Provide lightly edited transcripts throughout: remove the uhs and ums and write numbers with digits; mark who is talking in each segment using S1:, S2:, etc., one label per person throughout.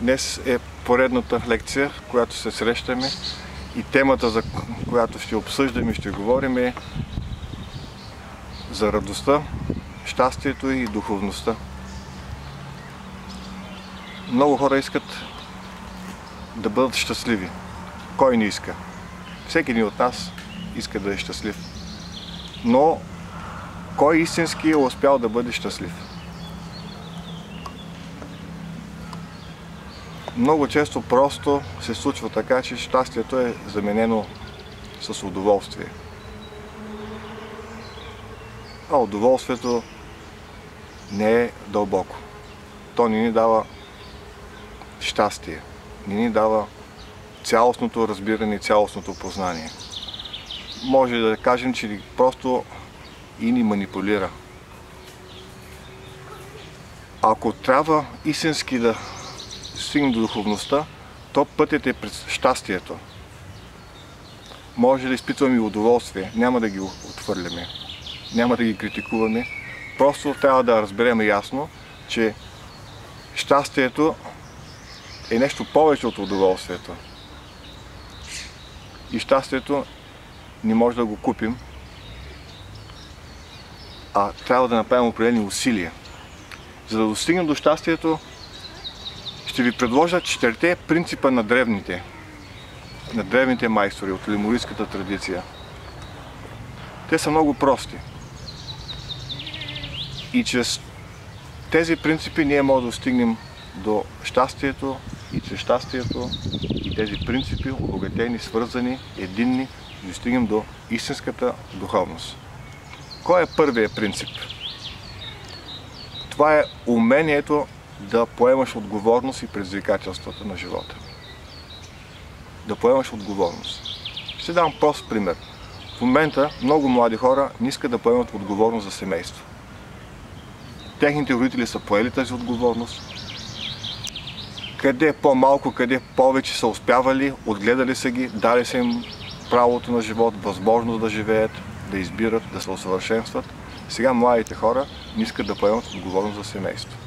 S1: Днес е поредната лекция, в която се срещаме и темата, за която ще обсъждаме и ще говорим, е за радостта, щастието и духовността. Много хора искат да бъдат щастливи. Кой не иска? Всеки един от нас иска да е щастлив. Но кой истински е успял да бъде щастлив? Много често просто се случва така, че щастието е заменено с удоволствие. А удоволствието не е дълбоко. То не ни дава щастие, не ни дава цялостното разбиране и цялостното познание. Може да кажем, че просто и ни манипулира. Ако трябва истински да стигне до духовността, то пътят е през щастието. Може да изпитваме и удоволствие, няма да ги отхвърляме, няма да ги критикуваме. Просто трябва да разберем ясно, че щастието е нещо повече от удоволствието. И щастието не може да го купим, а трябва да направим определени усилия. За да достигнем до щастието, ще ви предложа 4 принципа на древните майстори от лемурийската традиция. Те са много прости. И чрез тези принципи ние можем да достигнем до щастието и чрез щастието и тези принципи, обогатени, свързани, единни, да достигнем до истинската духовност. Кой е първият принцип? Това е умението да поемаш отговорност и предизвикателствата на живота. Да поемаш отговорност. Ще дам прост пример. В момента много млади хора не искат да поемат отговорност за семейство. Техните родители са поели тази отговорност. Къде по-малко, къде повече са успявали, отгледали са ги, дали са им правото на живот, възможност да живеят, да избират, да се усъвършенстват. Сега младите хора не искат да поемат отговорност за семейство.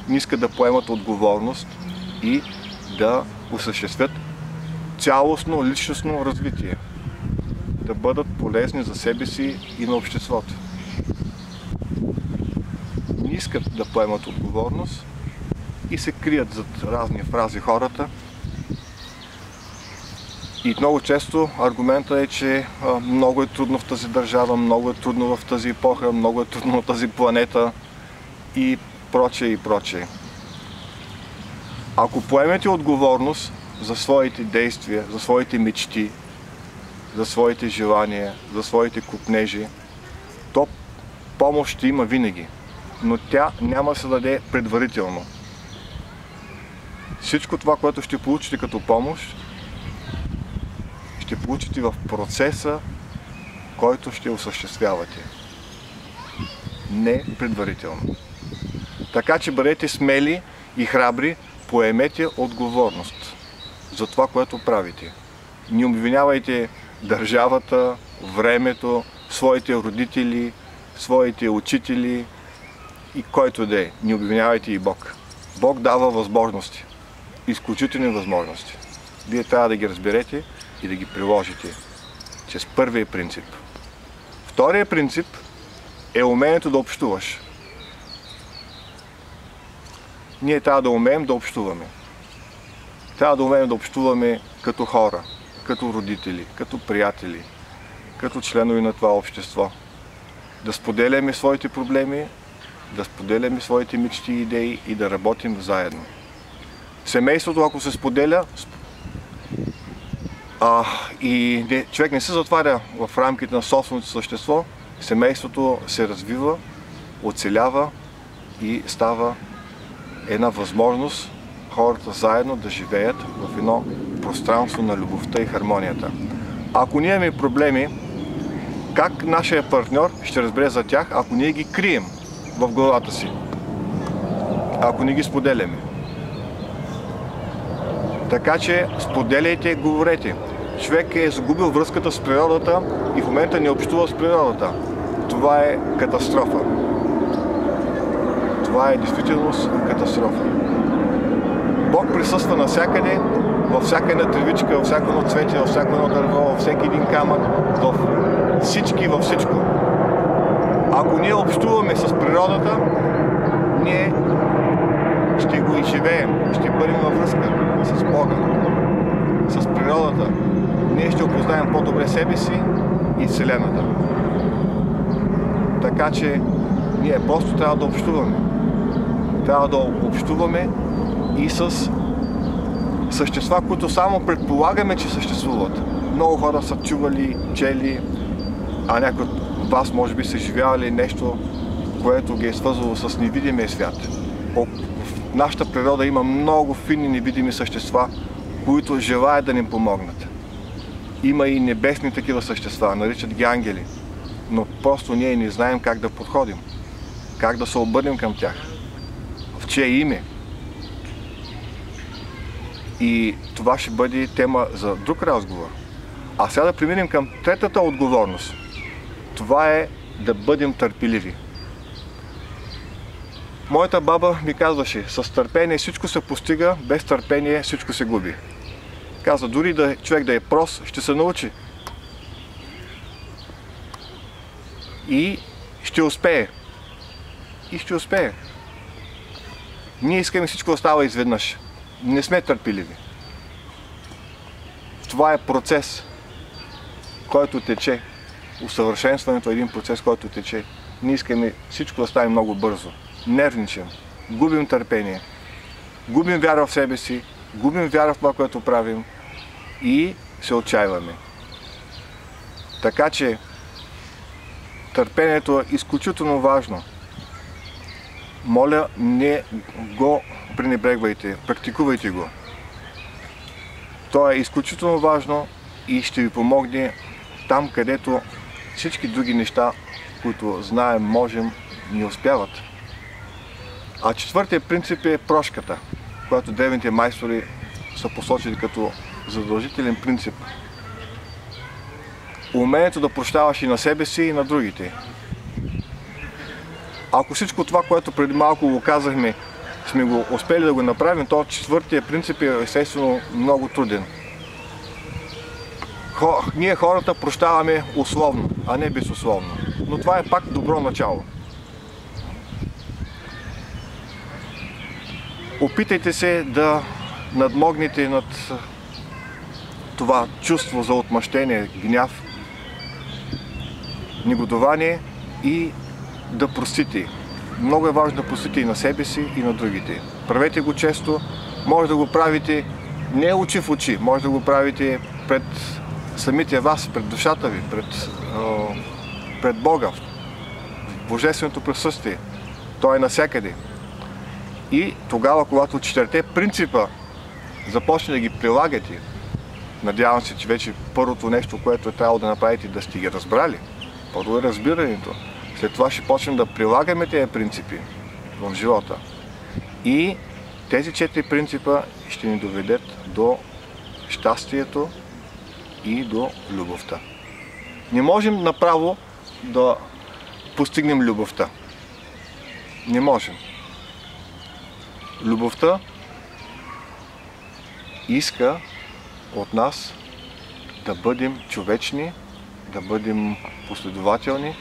S1: Не искат да поемат отговорност и да осъществят цялостно личностно развитие. Да бъдат полезни за себе си и на обществото. Не искат да поемат отговорност и се крият зад разни фрази хората. И много често аргументът е, че много е трудно в тази държава, много е трудно в тази епоха, много е трудно на тази планета и прочее и прочее. Ако поемете отговорност за своите действия, за своите мечти, за своите желания, за своите купнежи, то помощ ще има винаги, но тя няма да се даде предварително. Всичко това, което ще получите като помощ, ще получите в процеса, който ще осъществявате. Не предварително. Така че бъдете смели и храбри, поемете отговорност за това, което правите. Не обвинявайте държавата, времето, своите родители, своите учители и който да е. Не обвинявайте и Бог. Бог дава възможности. Изключителни възможности. Вие трябва да ги разберете и да ги приложите чрез първия принцип. Втория принцип е умението да общуваш. Ние трябва да умеем да общуваме. Трябва да умеем да общуваме като хора, като родители, като приятели, като членове на това общество. Да споделяме своите проблеми, да споделяме своите мечти и идеи и да работим заедно. Семейството, ако се споделя, човек не се затваря в рамките на собственото същество, семейството се развива, оцелява и става една възможност хората заедно да живеят в едно пространство на любовта и хармонията. Ако ние имаме проблеми, как нашия партньор ще разбере за тях, ако ние ги крием в главата си? Ако не ги споделяме. Така че споделяйте, говорете. Човек е загубил връзката с природата и в момента не общува с природата. Това е катастрофа. Това е действително катастрофа. Бог присъства навсякъде, във всяка една тревичка, във всяко едно цвете, във всяко едно дърво, във всеки един камък, във всички, във всичко. Ако ние общуваме с природата, ние ще го изживеем, ще бъдем във връзка с Бога, с природата. Ние ще опознаем по-добре себе си и Вселената. Така че ние просто трябва да общуваме. Трябва да общуваме и с същества, които само предполагаме, че съществуват. Много хора са чували, чели, а някои от вас може би са живяли нещо, което ги е свързало с невидимия свят. В нашата природа има много финни невидими същества, които желаят да ни помогнат. Има и небесни такива същества, наричат ги ангели, но просто ние не знаем как да подходим, как да се обърнем към тях, в чие име. И това ще бъде тема за друг разговор. А сега да преминем към третата отговорност. Това е да бъдем търпеливи. Моята баба ми казваше, с търпение всичко се постига, без търпение всичко се губи. Каза, дори човек да е прост, ще се научи. И ще успее. И ще успее. Ние искаме всичко да става изведнъж. Не сме търпеливи. Това е процес, който тече. Усъвършенстването е един процес, който тече. Ние искаме всичко да стане много бързо. Нервничим, губим търпение, губим вяра в себе си, губим вяра в това, което правим и се отчаиваме. Така че търпението е изключително важно. Моля, не го пренебрегвайте, практикувайте го. То е изключително важно и ще ви помогне там, където всички други неща, които знаем, можем, не успяват. А четвъртият принцип е прошката, която древните майстори са посочили като задължителен принцип. Умението да прощаваш и на себе си, и на другите. Ако всичко това, което преди малко го казахме, сме го успели да го направим, то четвъртият принцип е естествено много труден. Ние хората прощаваме условно, а не безусловно. Но това е пак добро начало. Опитайте се да надмогнете над това чувство за отмъщение, гняв, негодование и да простите. Много е важно да простите и на себе си, и на другите. Правете го често. Може да го правите не очи в очи, може да го правите пред самите вас, пред душата ви, пред Бога, в Божественото присъствие. Той е навсякъде. И тогава, когато четирите принципа започне да ги прилагате, надявам се, че вече първото нещо, което е трябвало да направите, да сте ги разбрали. Първо е разбирането. След това ще почнем да прилагаме тези принципи в живота. И тези 4 принципа ще ни доведат до щастието и до любовта. Не можем направо да постигнем любовта. Не можем. Любовта иска от нас да бъдем човечни, да бъдем последователни,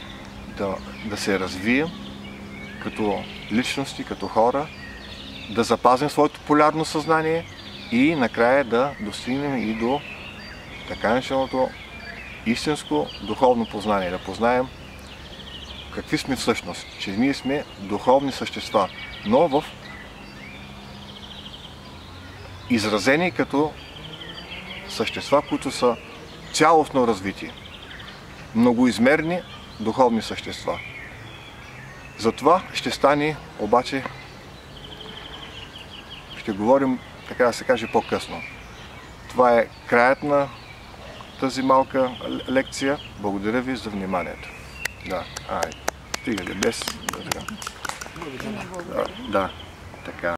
S1: да се развием като личности, като хора, да запазим своето полярно съзнание и накрая да достигнем и до така нареченото истинско духовно познание, да познаем какви сме всъщност, че ние сме духовни същества, но в изразени като същества, които са цялостно развити, многоизмерни духовни същества. За това ще стане, обаче, ще говорим, така да се каже, по-късно. Това е краят на тази малка лекция. Благодаря ви за вниманието. Да, стига ли без... Да, така.